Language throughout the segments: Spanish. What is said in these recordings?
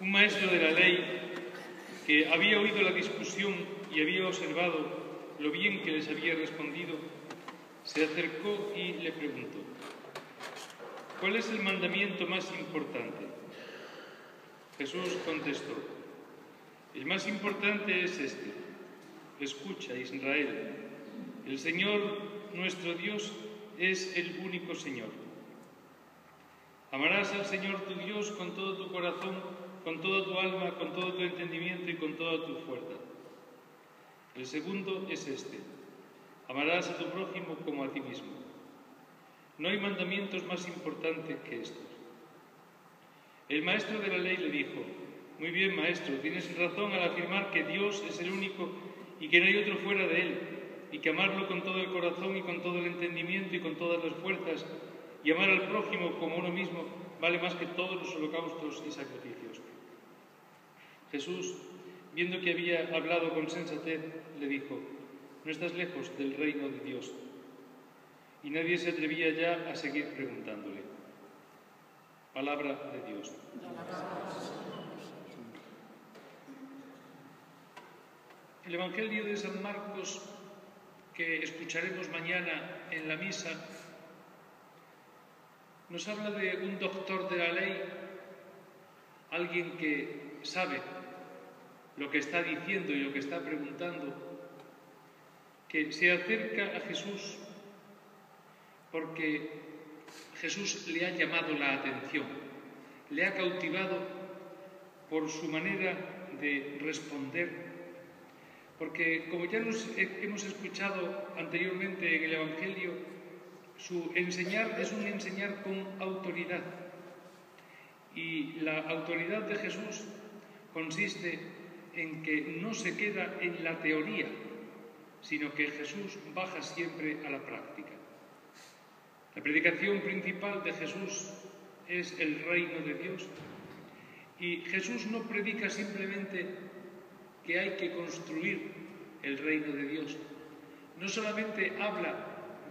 Un maestro de la ley que había oído la discusión y había observado lo bien que les había respondido, se acercó y le preguntó: ¿cuál es el mandamiento más importante? Jesús contestó: el más importante es este: escucha, Israel, el Señor nuestro Dios es el único Señor. Amarás al Señor tu Dios con todo tu corazón, con toda tu alma, con todo tu entendimiento y con toda tu fuerza. El segundo es este: amarás a tu prójimo como a ti mismo. No hay mandamientos más importantes que estos. El maestro de la ley le dijo: muy bien, maestro, tienes razón al afirmar que Dios es el único y que no hay otro fuera de Él, y que amarlo con todo el corazón y con todo el entendimiento y con todas las fuerzas, y amar al prójimo como uno mismo, vale más que todos los holocaustos y sacrificios. Jesús, viendo que había hablado con sensatez, le dijo: no estás lejos del reino de Dios. Y nadie se atrevía ya a seguir preguntándole. Palabra de Dios. El Evangelio de San Marcos, que escucharemos mañana en la misa, nos habla de un doctor de la ley, alguien que sabe lo que está diciendo y lo que está preguntando, que se acerca a Jesús porque Jesús le ha llamado la atención, le ha cautivado por su manera de responder, porque como ya hemos escuchado anteriormente en el Evangelio, su enseñar es un enseñar con autoridad, y la autoridad de Jesús consiste en que no se queda en la teoría, sino que Jesús baja siempre a la práctica. La predicación principal de Jesús es el reino de Dios, y Jesús no predica simplemente que hay que construir el reino de Dios. No solamente habla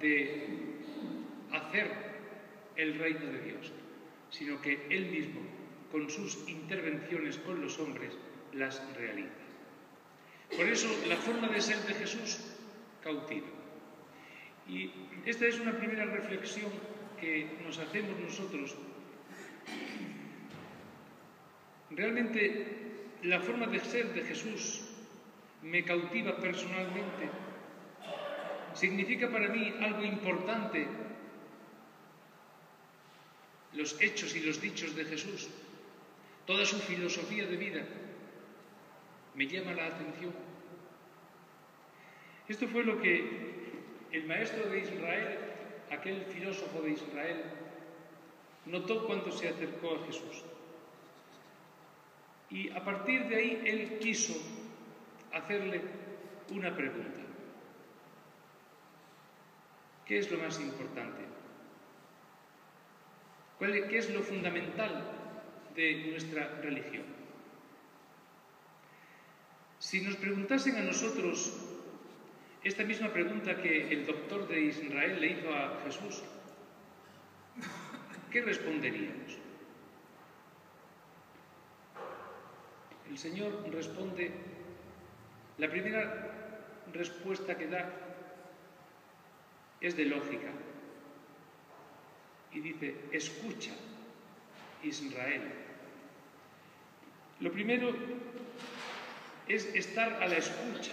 de hacer el reino de Dios, sino que Él mismo, con sus intervenciones con los hombres, las realiza. Por eso, la forma de ser de Jesús cautiva. Y esta es una primera reflexión que nos hacemos nosotros. Realmente, la forma de ser de Jesús me cautiva personalmente. Significa para mí algo importante los hechos y los dichos de Jesús, toda su filosofía de vida me llama la atención. Esto fue lo que el maestro de Israel, aquel filósofo de Israel, notó cuando se acercó a Jesús. Y a partir de ahí él quiso hacerle una pregunta. ¿Qué es lo más importante? ¿Qué es lo fundamental de nuestra religión? Si nos preguntasen a nosotros esta misma pregunta que el doctor de Israel le hizo a Jesús, ¿qué responderíamos? El Señor responde, la primera respuesta que da es de lógica y dice: escucha, Israel. Lo primero es estar a la escucha,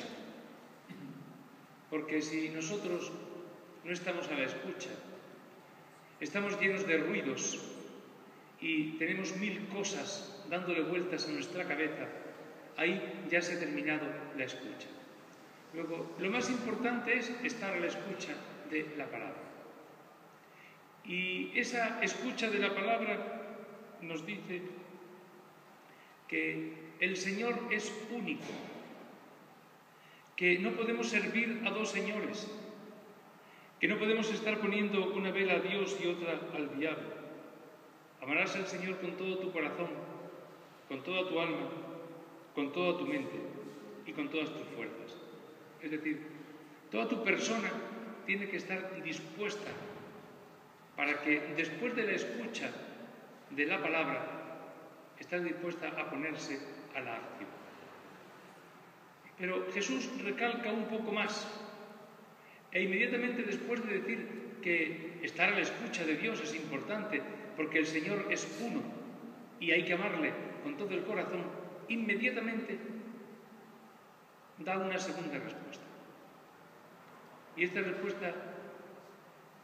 porque si nosotros no estamos a la escucha, estamos llenos de ruidos y tenemos 1000 cosas dándole vueltas a nuestra cabeza, ahí ya se ha terminado la escucha. Luego, lo más importante es estar a la escucha de la palabra. Y esa escucha de la palabra nos dice que el Señor es único, que no podemos servir a dos señores, que no podemos estar poniendo una vela a Dios y otra al diablo. Amarás al Señor con todo tu corazón, con toda tu alma, con toda tu mente y con todas tus fuerzas. Es decir, toda tu persona tiene que estar dispuesta para que después de la escucha de la palabra está dispuesta a ponerse a la acción. Pero Jesús recalca un poco más, e inmediatamente después de decir que estar a la escucha de Dios es importante, porque el Señor es uno y hay que amarle con todo el corazón, inmediatamente da una segunda respuesta. Y esta respuesta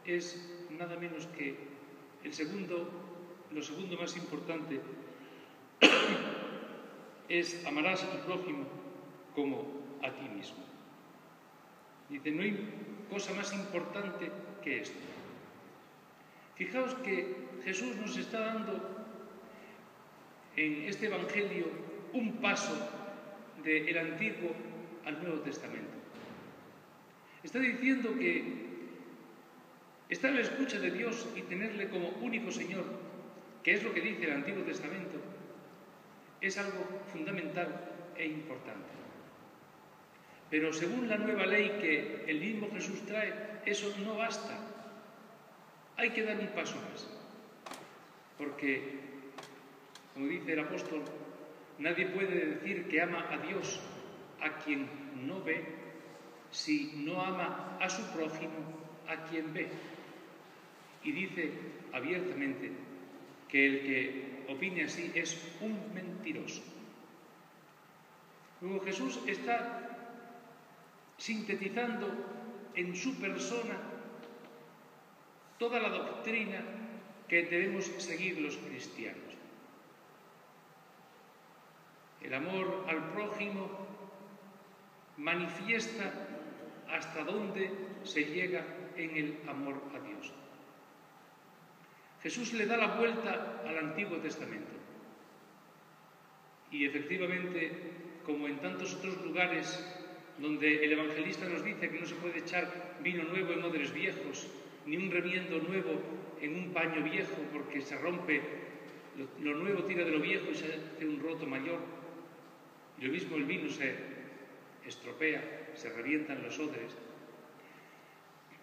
es nada menos que lo segundo más importante es amarás al prójimo como a ti mismo. Dice, no hay cosa más importante que esto. Fijaos que Jesús nos está dando en este Evangelio un paso del Antiguo al Nuevo Testamento. Está diciendo que estar a la escucha de Dios y tenerle como único Señor, que es lo que dice el Antiguo Testamento, es algo fundamental e importante. Pero según la nueva ley que el mismo Jesús trae, eso no basta. Hay que dar un paso más. Porque, como dice el apóstol, nadie puede decir que ama a Dios a quien no ve, si no ama a su prójimo a quien ve. Y dice abiertamente que el que opine así es un mentiroso. Luego Jesús está sintetizando en su persona toda la doctrina que debemos seguir los cristianos. El amor al prójimo manifiesta hasta dónde se llega en el amor a Dios. Jesús le da la vuelta al Antiguo Testamento. Y efectivamente, como en tantos otros lugares donde el evangelista nos dice que no se puede echar vino nuevo en odres viejos, ni un remiendo nuevo en un paño viejo, porque se rompe, lo nuevo tira de lo viejo y se hace un roto mayor. Y lo mismo el vino se estropea, se revientan los odres.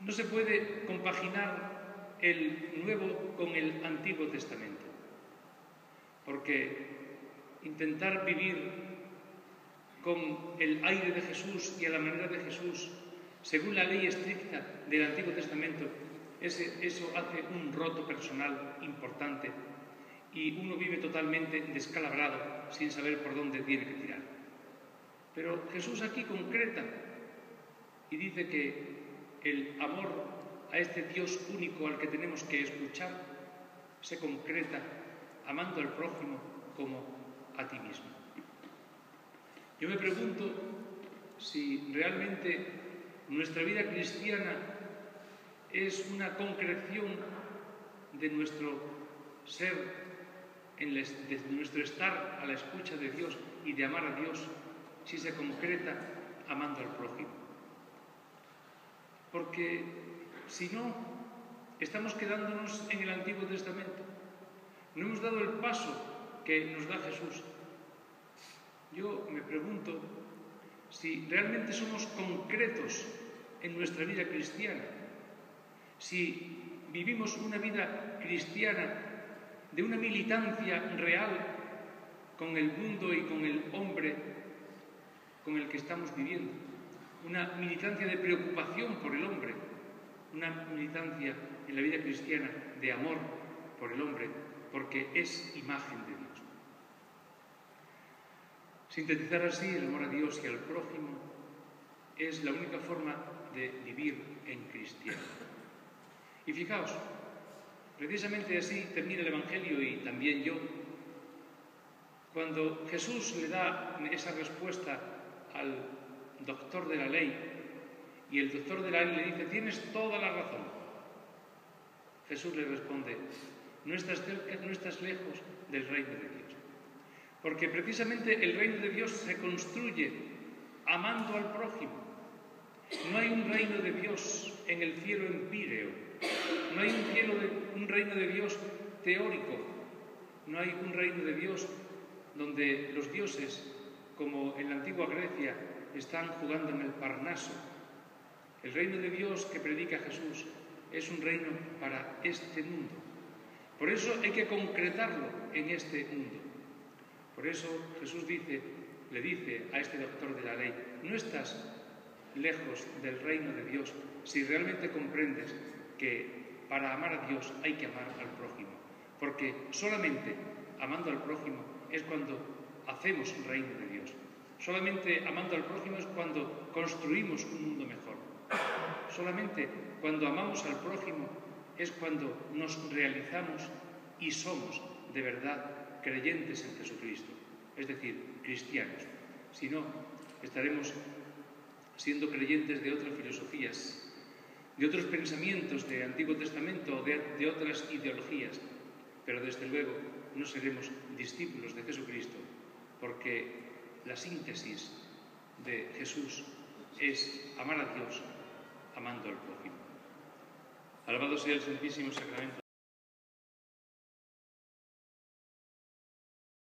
No se puede compaginar el Nuevo con el Antiguo Testamento, porque intentar vivir con el aire de Jesús y a la manera de Jesús, según la ley estricta del Antiguo Testamento, eso hace un roto personal importante y uno vive totalmente descalabrado sin saber por dónde tiene que tirar. Pero Jesús aquí concreta y dice que el amor a este Dios único al que tenemos que escuchar se concreta amando al prójimo como a ti mismo. Yo me pregunto si realmente nuestra vida cristiana es una concreción de nuestro ser, de nuestro estar a la escucha de Dios y de amar a Dios, si se concreta amando al prójimo. Porque si no, estamos quedándonos en el Antiguo Testamento. No hemos dado el paso que nos da Jesús. Yo me pregunto si realmente somos concretos en nuestra vida cristiana, si vivimos una vida cristiana de una militancia real con el mundo y con el hombre con el que estamos viviendo, una militancia de preocupación por el hombre, una militancia en la vida cristiana de amor por el hombre, porque es imagen de Dios. Sintetizar así el amor a Dios y al prójimo es la única forma de vivir en cristiano. Y fijaos, precisamente así termina el Evangelio y también yo. Cuando Jesús le da esa respuesta al doctor de la ley y el doctor de la ley le dice, tienes toda la razón, Jesús le responde, no estás cerca, no estás lejos del reino de Dios. Porque precisamente el reino de Dios se construye amando al prójimo. No hay un reino de Dios en el cielo empíreo, no hay un reino de Dios teórico, no hay un reino de Dios donde los dioses, como en la antigua Grecia, están jugando en el Parnaso. El reino de Dios que predica Jesús es un reino para este mundo. Por eso hay que concretarlo en este mundo. Por eso Jesús le dice a este doctor de la ley: no estás lejos del reino de Dios si realmente comprendes que para amar a Dios hay que amar al prójimo, porque solamente amando al prójimo es cuando hacemos un reino de Dios. Solamente amando al prójimo es cuando construimos un mundo mejor. Solamente cuando amamos al prójimo es cuando nos realizamos y somos de verdad creyentes en Jesucristo, es decir, cristianos. Si no, estaremos siendo creyentes de otras filosofías, de otros pensamientos del Antiguo Testamento o de otras ideologías, pero desde luego no seremos discípulos de Jesucristo, porque la síntesis de Jesús es amar a Dios amando al prójimo. Alabado sea el Santísimo Sacramento